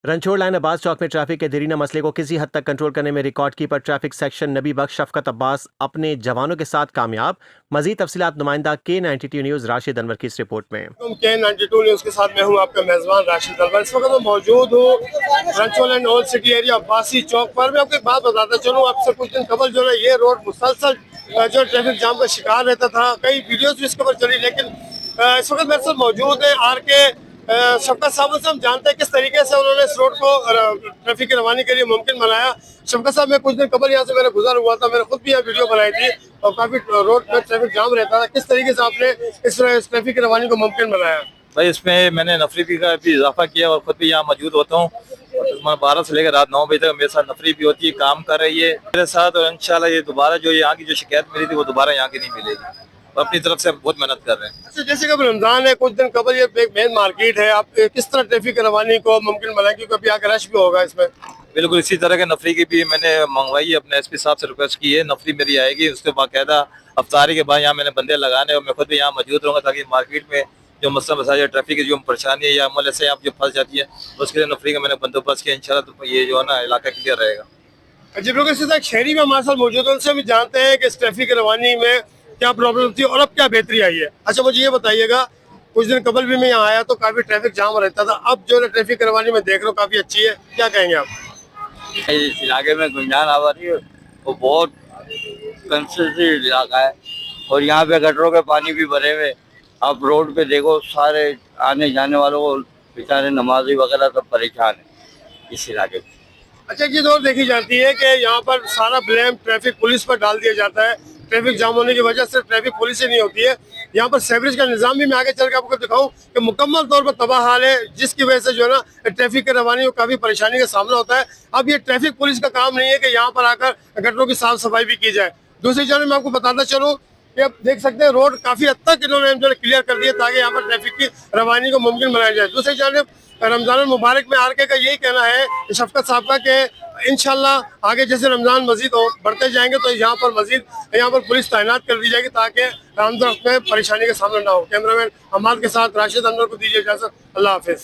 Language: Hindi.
रनछोड़ लाइन अब्बास चौक में ट्रैफिक के देरीना मसले को किसी हद तक कंट्रोल करने में रिकॉर्ड कीपर ट्रैफिक सेक्शन नबी बख्श शफकत अब्बास अपने जवानों के साथ कामयाब। मजीद तफसीलात नुमाइंदा K92 न्यूज़ राशिद अनवर की इस रिपोर्ट में। K92 न्यूज़ के साथ मैं हूं आपका मेज़बान राशिद अनवर। इस वक्त मैं मौजूद हूं Ranchhod and old city area Abbasi Chowk पर। मैं आपको एक बात बताता चलूं, आपसे कुछ दिन कबल जो है ये रोड मुसलसल जो ट्रैफिक जाम का शिकार रहता था। कई वीडियोज भी इसके ऊपर चली, लेकिन इस वक्त मेरे साथ मौजूद है RK शफकत साहब से हम जानते हैं किस तरीके से उन्होंने इस रोड को ट्रैफिक की रवानी के लिए मुमकिन बनाया। शफकत साहब, मैं कुछ दिन कबल यहाँ से मेरा गुजर हुआ था, मैंने खुद भी यहाँ वीडियो बनाई थी और काफी रोड पर ट्रैफिक जाम रहता था। किस तरीके से आपने इस ट्रैफिक की रवानी को मुमकिन बनाया? भाई, इसमें मैंने नफरी का भी इजाफा किया और खुद भी यहाँ मौजूद होता हूँ। 12 से लेकर रात 9 बजे तक मेरे साथ नफरी भी होती है, काम कर रही है मेरे साथ। और इंशाल्लाह ये दोबारा जो यहाँ की जो शिकायत मिली थी वो दोबारा यहाँ की नहीं मिलेगी। अपनी तरफ से बहुत मेहनत कर रहे हैं। अच्छा, जैसे कि अब रमजान है, कुछ दिन कबल ये एक मेन मार्केट है, आप किस तरह ट्रैफिक की रवानी को मुमकिन बनाए, क्योंकि अभी आगे रश भी होगा इसमें? बिल्कुल इसी तरह के नफरी की भी मैंने मंगवाई है, अपने SP साहब से रिक्वेस्ट की है। नफरी मेरी आएगी, उसके बाकायदा अफ्तारी के बाद यहाँ मैंने बंदे लगाने और मैं खुद भी यहाँ मौजूद रहूँगा, ताकि मार्केट में जो मसला मसाइल ट्रैफिक की जो परेशानी है या अमल ऐसे यहाँ जो फंस जाती है उसके लिए नफरी का मैंने बंदोबस्त किया। इंशाल्लाह तो ये जो है ना इलाका क्लियर रहेगा। जी बिल्कुल, इसी तरह शहरी में हमारे साथ मौजूद है, उनसे भी जानते हैं कि इस ट्रैफिक की रवानी में क्या प्रॉब्लम थी और अब क्या बेहतरी आई है। अच्छा, मुझे ये बताइएगा, कुछ दिन कबल भी मैं यहाँ आया तो काफी ट्रैफिक जाम रहता था, अब जो है ट्रैफिक की रवानी में देख रहा हूँ काफी अच्छी है, क्या कहेंगे आप? इस इलाके में गुंजान आबादी है, वो बहुत कंस्ट्रक्टेड इलाका है और यहाँ पे गटरों के पानी भी भरे हुए। आप रोड पे देखो, सारे आने जाने वालों को बेचारे नमाजी वगैरह सब परेशान है इस इलाके में। अच्छा, ये दौर देखी जाती है कि यहाँ पर सारा ब्लेम ट्रैफिक पुलिस पर डाल दिया जाता है। ट्रैफिक जाम होने की वजह से ट्रैफिक पुलिस ही नहीं होती है। यहाँ पर सीवरेज का निजाम भी मैं आगे चल के आपको दिखाऊं कि मुकम्मल तौर पर तबाह हाल है, जिसकी वजह से जो है ना ट्रैफिक की रवानी को काफी परेशानी का सामना होता है। अब ये ट्रैफिक पुलिस का काम नहीं है कि यहाँ पर आकर गटरों की साफ सफाई भी की जाए। दूसरी जानब मैं आपको बताता चलूँ कि आप देख सकते हैं रोड काफी हद तक इन्होंने जो क्लियर कर दिया ताकि यहाँ पर ट्रैफिक की रवानी को मुमकिन बनाया जाए। दूसरी जानब रमजान मुबारक में RK का यही कहना है शफकत साहब का कि इंशाल्लाह आगे जैसे रमजान मजीद बढ़ते जाएंगे तो यहाँ पर पुलिस तैनात कर दी जाएगी ताकि आमदरफ्त में परेशानी का सामना ना हो। कैमरामैन अमाद के साथ राशिद अनवर को दीजिए इजाजत। अल्लाह हाफिज।